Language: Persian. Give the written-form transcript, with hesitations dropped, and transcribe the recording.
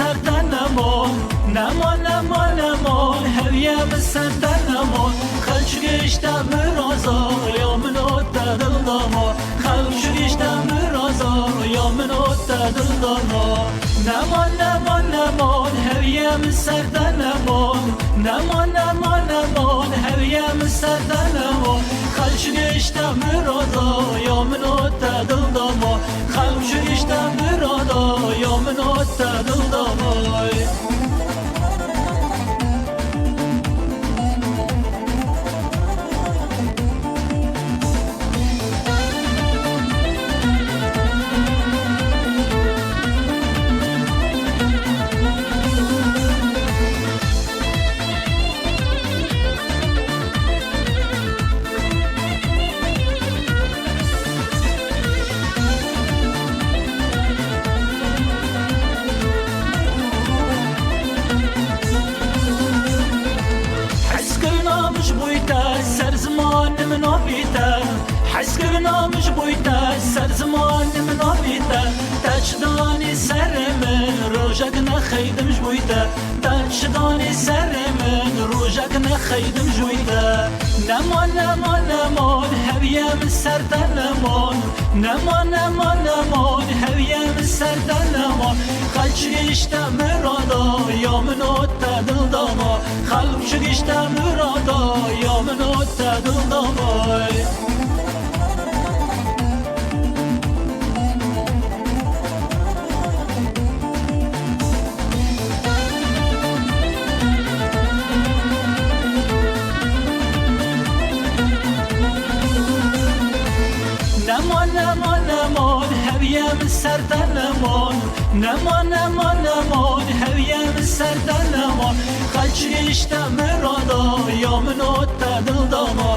سردن نمان هویه بسردن نمان خلش گشتم رازا یا من دل داما خلش گشتم رازا یا من دل داما نمان هویه بسردن نمان هویه بسردن نمان خلش گشتم رازا یا من دل داما خلش گشتم رازا یا من دل داما حس کرنا مش بویتا سر زمان من آبیتا تاچدانی سر من روزک نخیدم جویتا تاچدانی سر من روزک نخیدم جویتا نمان هویم سردن نمان هویم سردن نمان خلچ گشتم رادا یا منو دل داما خلچ گشتم رادا یا منو دل داما نمان هویم سردن نمان هویم سردن نمان خلچ گشتم رادا یا منو دل داما